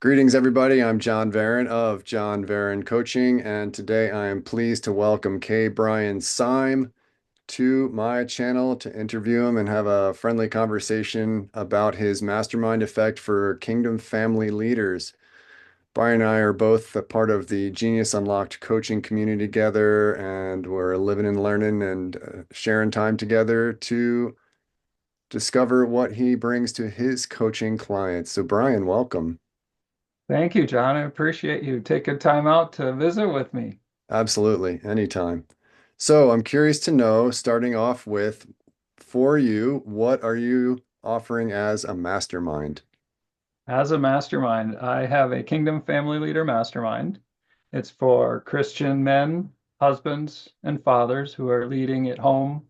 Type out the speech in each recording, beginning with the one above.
Greetings, everybody. I'm John Verin of John Verin Coaching, and today I am pleased to welcome K. Brian Seim to my channel to interview him and have a friendly conversation about his mastermind effect for Kingdom family leaders. Brian and I are both a part of the Genius Unlocked coaching community together, and we're living and learning and sharing time together to discover what he brings to his coaching clients. So, Brian, welcome. Thank you, John. I appreciate you taking time out to visit with me. Absolutely, anytime. So I'm curious to know, starting off with, for you, what are you offering as a mastermind? As a mastermind, I have a Kingdom Family Leader mastermind. It's for Christian men, husbands, and fathers who are leading at home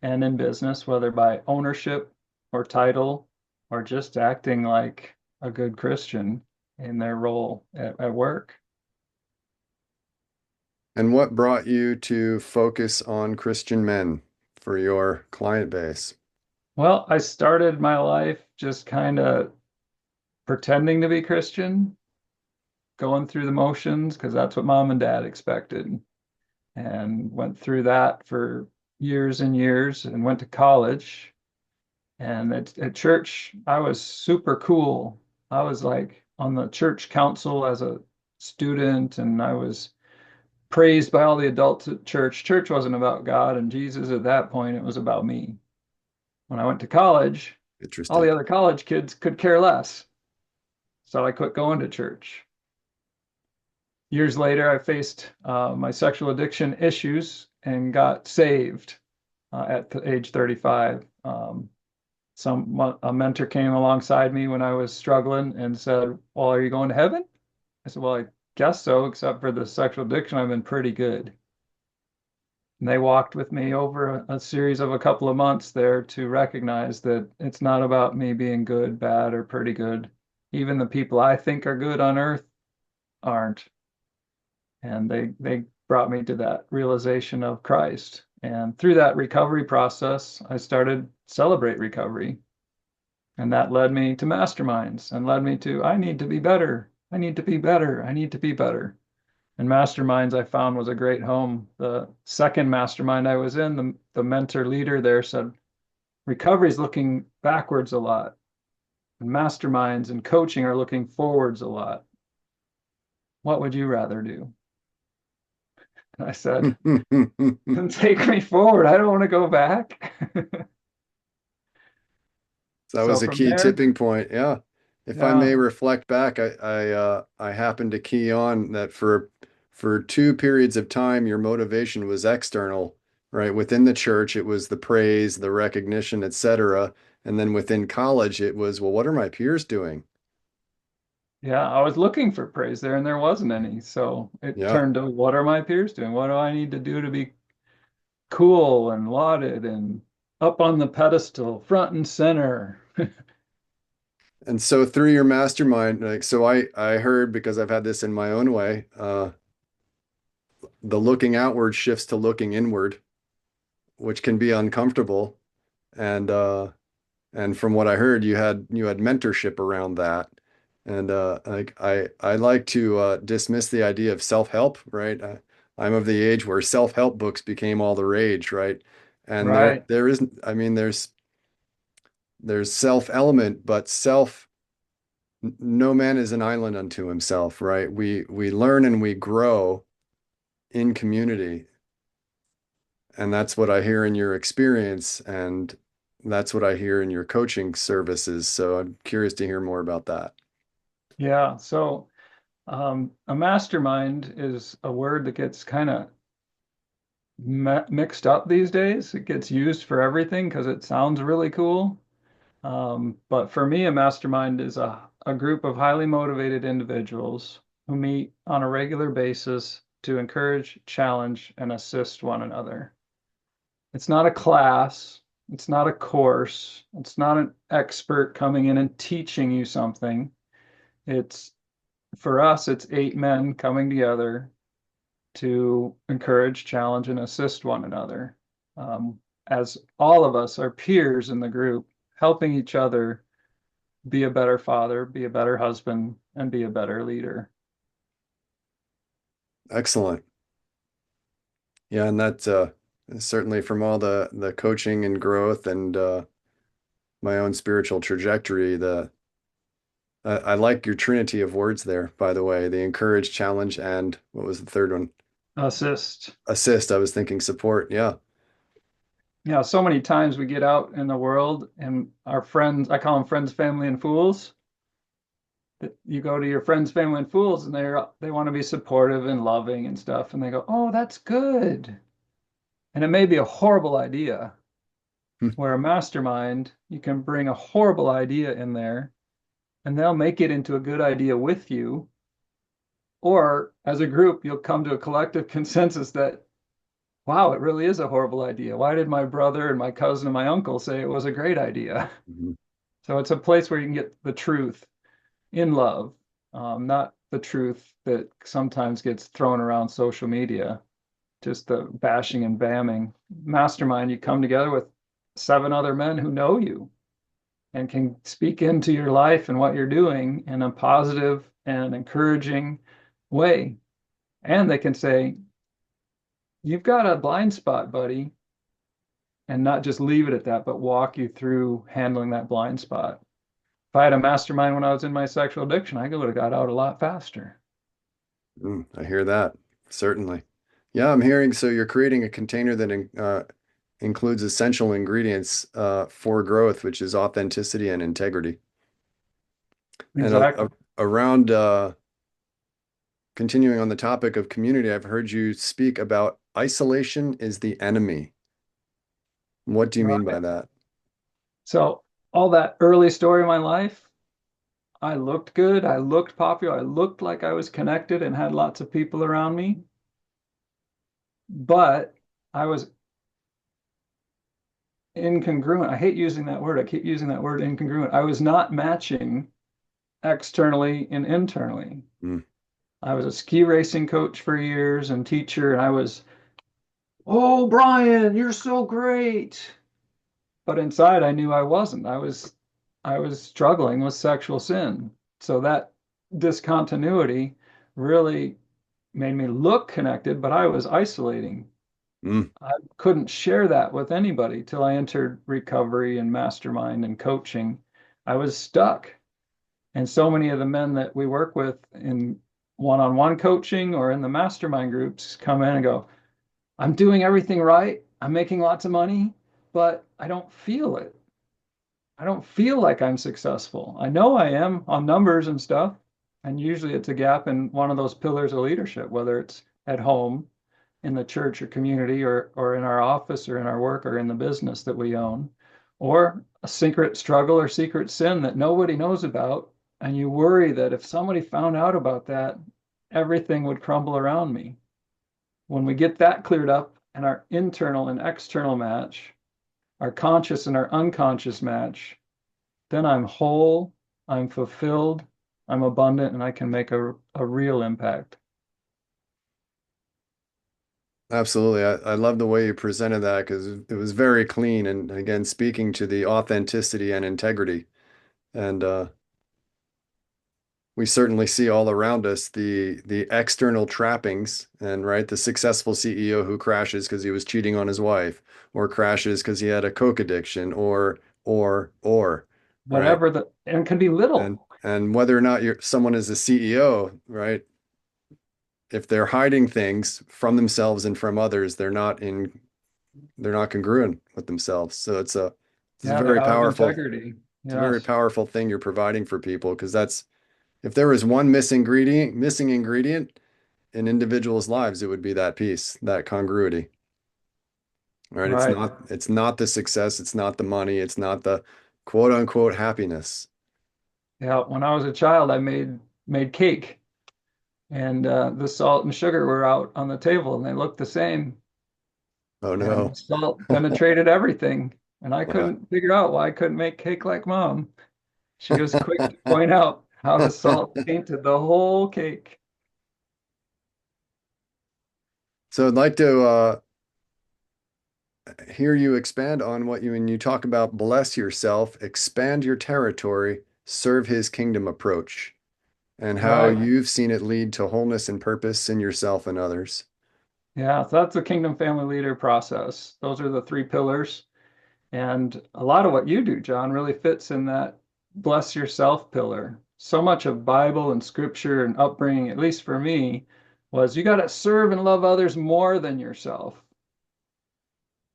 and in business, whether by ownership or title or just acting like a good Christian in their role at work. And what brought you to focus on Christian men for your client base? Well, I started my life just kind of pretending to be Christian, going through the motions because that's what mom and dad expected, and went through that for years and years and went to college. And at church, I was super cool. I was like on the church council as a student, and I was praised by all the adults at church. Church wasn't about God and Jesus at that point, it was about me. When I went to college, all Interesting. the other college kids could care less. So I quit going to church. Years later, I faced my sexual addiction issues and got saved at age 35. A mentor came alongside me when I was struggling and said, "Well, are you going to heaven?" I said, "Well, I guess so, except for the sexual addiction. I've been pretty good." And they walked with me over a series of a couple of months there to recognize that it's not about me being good, bad, or pretty good. Even the people I think are good on earth aren't. And they brought me to that realization of Christ. And through that recovery process, I started Celebrate Recovery. And that led me to masterminds and led me to, I need to be better. I need to be better. I need to be better. And masterminds I found was a great home. The second mastermind I was in, the mentor leader there said, recovery is looking backwards a lot. And masterminds and coaching are looking forwards a lot. What would you rather do? And I said, take me forward. I don't want to go back. That So was a from key there, tipping point. Yeah. If I yeah, may reflect back, I happened to key on that for two periods of time, your motivation was external, right? Within the church, it was the praise, the recognition, etc. And then within college, it was, well, what are my peers doing? yeah, I was looking for praise there and there wasn't any. So it Yeah. turned to what are my peers doing? What do I need to do to be cool and lauded and up on the pedestal, front and center? And so through your mastermind, like so I heard because I've had this in my own way, the looking outward shifts to looking inward, which can be uncomfortable. And and from what I heard, you had mentorship around that. And like I like to dismiss the idea of self-help, right? I'm of the age where self-help books became all the rage, right? And Right. there isn't, I mean, there's self-element, but self no man is an island unto himself, right? We learn and we grow in community, and that's what I hear in your experience, and that's what I hear in your coaching services. So I'm curious to hear more about that. Yeah. So a mastermind is a word that gets kind of mixed up these days. It gets used for everything because it sounds really cool. But for me, a mastermind is a group of highly motivated individuals who meet on a regular basis to encourage, challenge, and assist one another. It's not a class, it's not a course, it's not an expert coming in and teaching you something. It's for us, it's eight men coming together to encourage, challenge, and assist one another. As all of us are peers in the group, helping each other be a better father, be a better husband, and be a better leader. Excellent. Yeah, and that certainly from all the coaching and growth and my own spiritual trajectory, I like your trinity of words there, by the way, the encourage, challenge, and what was the third one? Assist. Assist. I was thinking support. Yeah. So many times we get out in the world and our friends, I call them friends, family, and fools. That you go to your friends, family, and fools, and they want to be supportive and loving and stuff, and they go, "Oh, that's good." And it may be a horrible idea. Hmm. Where a mastermind, you can bring a horrible idea in there, and they'll make it into a good idea with you. Or as a group, you'll come to a collective consensus that, wow, it really is a horrible idea. Why did my brother and my cousin and my uncle say it was a great idea? Mhm. So it's a place where you can get the truth in love, not the truth that sometimes gets thrown around social media, just the bashing and bamming. Mastermind, you come together with 7 other men who know you and can speak into your life and what you're doing in a positive and encouraging way. And they can say, you've got a blind spot, buddy, and not just leave it at that, but walk you through handling that blind spot. If I had a mastermind when I was in my sexual addiction, I would have got out a lot faster. I hear that. Certainly. Yeah, I'm hearing so you're creating a container that includes essential ingredients for growth, which is authenticity and integrity. And Exactly. around continuing on the topic of community, I've heard you speak about isolation is the enemy. What do you mean by Right. that? So, all that early story of my life, I looked good. I looked popular. I looked like I was connected and had lots of people around me. But I was incongruent. I hate using that word. I keep using that word incongruent. I was not matching externally and internally. Mm, I was a ski racing coach for years and teacher, and I was, oh, Brian, you're so great. But inside I knew I wasn't. I was struggling with sexual sin. So that discontinuity really made me look connected, but I was isolating. mm, I couldn't share that with anybody till I entered recovery and mastermind and coaching. I was stuck. And so many of the men that we work with in one-on-one coaching or in the mastermind groups come in and go, I'm doing everything right. I'm making lots of money, but I don't feel it. I don't feel like I'm successful. I know I am on numbers and stuff. And usually it's a gap in one of those pillars of leadership, whether it's at home, in the church or community, or in our office or in our work or in the business that we own, or a secret struggle or secret sin that nobody knows about. And you worry that if somebody found out about that, everything would crumble around me. When we get that cleared up and our internal and external match, our conscious and our unconscious match, then I'm whole, I'm fulfilled, I'm abundant, and I can make a real impact. absolutely. I love the way you presented that because it was very clean and again speaking to the authenticity and integrity. And we certainly see all around us the external trappings and right the successful CEO who crashes because he was cheating on his wife or crashes because he had a coke addiction or right And it can be and little. and whether or not someone is a CEO right if they're hiding things from themselves and from others they're not congruent with themselves so it's a Yeah, they're very out of powerful integrity. it's a very Yes. powerful thing you're providing for people because that's if there was one missing ingredient in individuals' lives, it would be that piece, that congruity. Right? It's Right. not it's not the success, it's not the money, it's not the quote unquote happiness. Yeah. When I was a child, I made cake, and the salt and sugar were out on the table, and they looked the same, Oh and the no. salt penetrated everything, and I Yeah. couldn't figure out why I couldn't make cake like mom. She was quick to point out how the salt tainted the whole cake. So I'd like to hear you expand on what you when you talk about bless yourself, expand your territory. serve his kingdom approach and how Right. you've seen it lead to wholeness and purpose in yourself and others. Yeah, so that's the kingdom family leader process. Those are the three pillars. And a lot of what you do, John, really fits in that bless yourself pillar. So much of Bible and scripture and upbringing, at least for me, was you got to serve and love others more than yourself.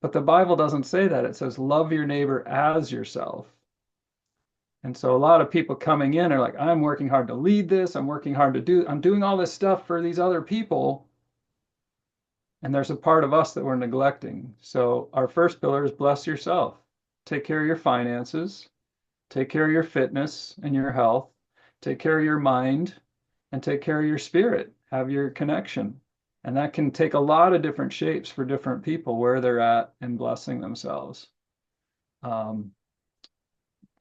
But the Bible doesn't say that. It says love your neighbor as yourself. And so a lot of people coming in are like, I'm working hard to lead this. I'm doing all this stuff for these other people. And there's a part of us that we're neglecting. So our first pillar is bless yourself. Take care of your finances, take care of your fitness and your health, take care of your mind, and take care of your spirit. Have your connection. And that can take a lot of different shapes for different people where they're at in blessing themselves. Um,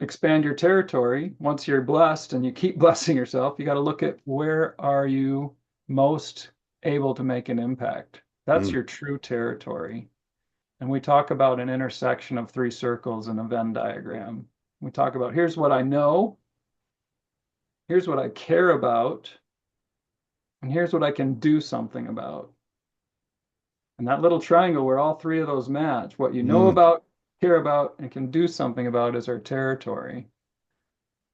Expand your territory. Once you're blessed and you keep blessing yourself, you got to look at where are you most able to make an impact. That's Mm, your true territory. And we talk about an intersection of three circles in a Venn diagram. We talk about here's what I know, here's what I care about, and here's what I can do something about. And that little triangle where all three of those match, what you know mm. about, care about, and can do something about is our territory.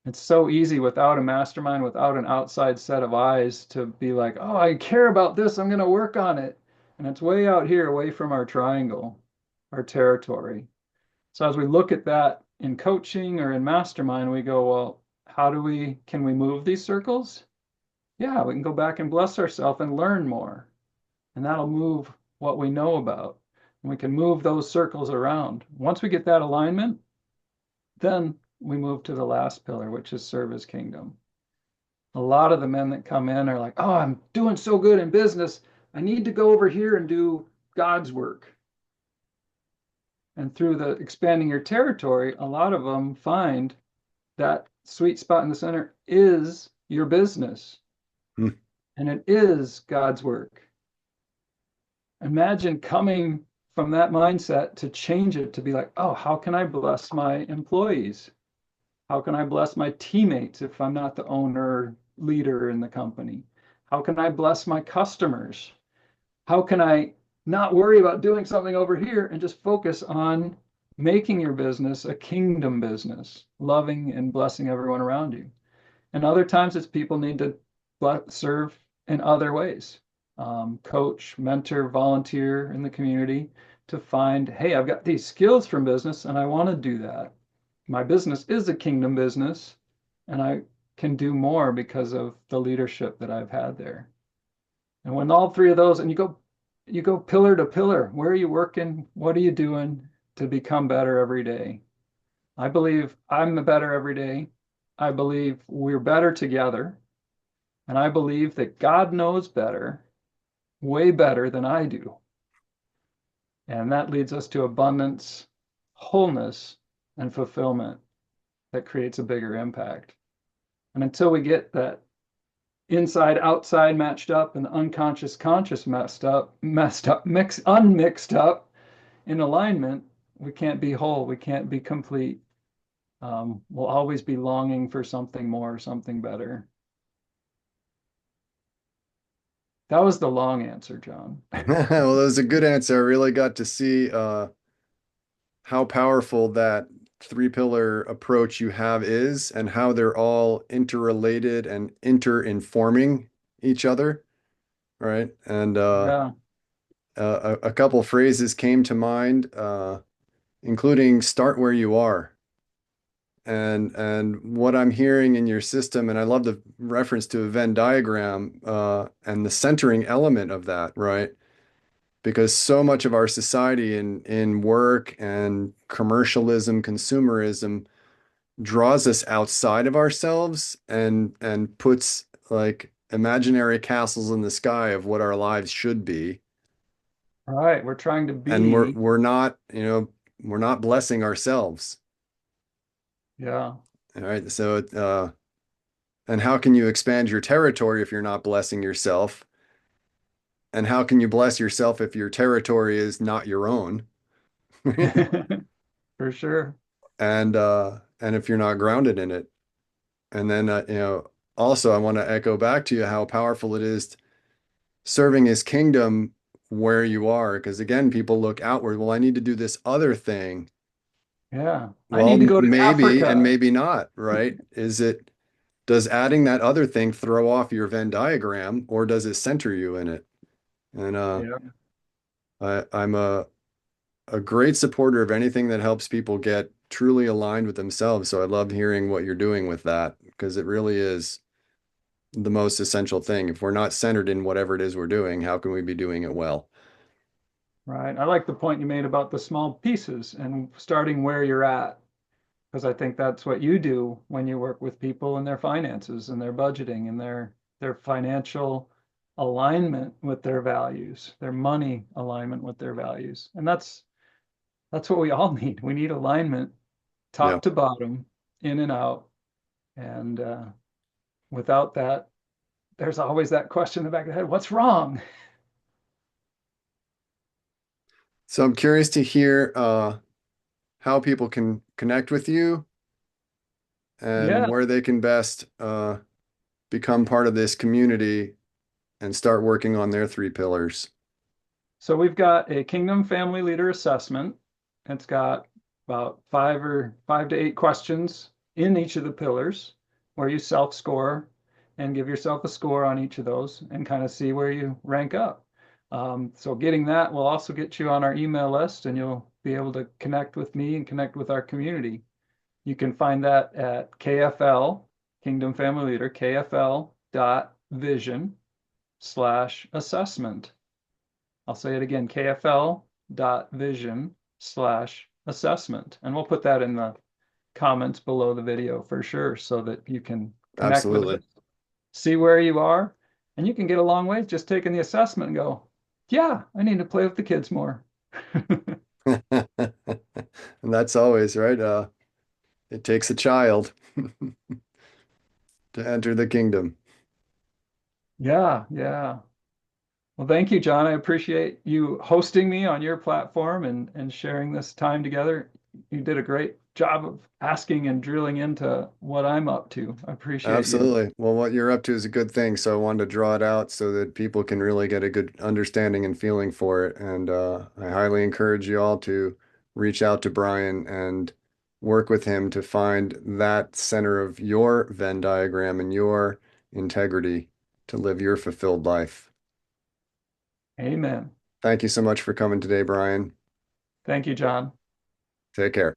It's so easy without a mastermind, without an outside set of eyes to be like, oh, I care about this. I'm going to work on it. And it's way out here, away from our triangle, our territory. So as we look at that in coaching or in mastermind, we go, well, can we move these circles? Yeah, we can go back and bless ourselves and learn more. And that'll move what we know about. And we can move those circles around. Once we get that alignment, then we move to the last pillar, which is serve his kingdom. A lot of the men that come in are like, oh, I'm doing so good in business. I need to go over here and do God's work. And through the expanding your territory, a lot of them find that sweet spot in the center is your business Mm. and it is God's work. Imagine coming from that mindset to change it to be like, oh, how can I bless my employees? How can I bless my teammates if I'm not the owner, leader in the company? How can I bless my customers? How can I not worry about doing something over here and just focus on making your business a kingdom business, loving and blessing everyone around you? And other times it's people need to serve in other ways, coach, mentor, volunteer in the community to find, hey, I've got these skills from business and I want to do that. My business is a kingdom business and I can do more because of the leadership that I've had there. And when all three of those, and you go pillar to pillar, where are you working? What are you doing to become better every day? I believe I'm better every day. I believe we're better together. And I believe that God knows better, way better than I do. And that leads us to abundance, wholeness, and fulfillment that creates a bigger impact. And until we get that inside outside matched up and the unconscious conscious messed up, unmixed up in alignment, we can't be whole, we can't be complete. We'll always be longing for something more, something better. That was the long answer, John. Well, that was a good answer. I really got to see how powerful that three pillar approach you have is and how they're all interrelated and inter-informing each other, right? And Yeah. a couple phrases came to mind, including start where you are. And what I'm hearing in your system, and I love the reference to a Venn diagram, and the centering element of that, right? Because so much of our society in work and commercialism, consumerism draws us outside of ourselves and puts like imaginary castles in the sky of what our lives should be. All right. We're trying to And we're be, we're not, we're not blessing ourselves. yeah. All right. So and how can you expand your territory if you're not blessing yourself? And how can you bless yourself if your territory is not your own? For sure. And if you're not grounded in it. And then, also I want to echo back to you how powerful it is serving his kingdom where you are. Because again, people look outward. Well, I need to do this other thing. Yeah. I Well, need to go to maybe and Africa. maybe not, right? Does adding that other thing throw off your Venn diagram or does it center you in it? And Yeah. I'm a great supporter of anything that helps people get truly aligned with themselves. So I love hearing what you're doing with that because it really is the most essential thing. If we're not centered in whatever it is we're doing, how can we be doing it well? Right. I like the point you made about the small pieces and starting where you're at, because I think that's what you do when you work with people and their finances and their budgeting and their financial alignment with their values, their money alignment with their values. And that's what we all need. We need alignment, Yeah. top to bottom, in and out. And without that, there's always that question in the back of the head, what's wrong? So I'm curious to hear how people can connect with you and Yeah. where they can best become part of this community and start working on their three pillars. So we've got a Kingdom Family Leader assessment. It's got about 5 to 8 questions in each of the pillars where you self-score and give yourself a score on each of those and kind of see where you rank up. So getting that will also get you on our email list and you'll be able to connect with me and connect with our community. You can find that at KFL, Kingdom Family Leader, KFL.vision/assessment. I'll say it again, kfl.vision/assessment. And we'll put that in the comments below the video for sure so that you can connect with Absolutely. us, see where you are, and you can get a long way just taking the assessment and go, yeah, I need to play with the kids more. And that's always right. It takes a child to enter the kingdom. Yeah, yeah. Well, thank you, John. I appreciate you hosting me on your platform and sharing this time together. You did a great job of asking and drilling into what I'm up to. I appreciate you. Absolutely. Well, what you're up to is a good thing. So I wanted to draw it out so that people can really get a good understanding and feeling for it. And I highly encourage you all to reach out to Brian and work with him to find that center of your Venn diagram and your integrity to live your fulfilled life. Amen. Thank you so much for coming today, Brian. Thank you, John. Take care.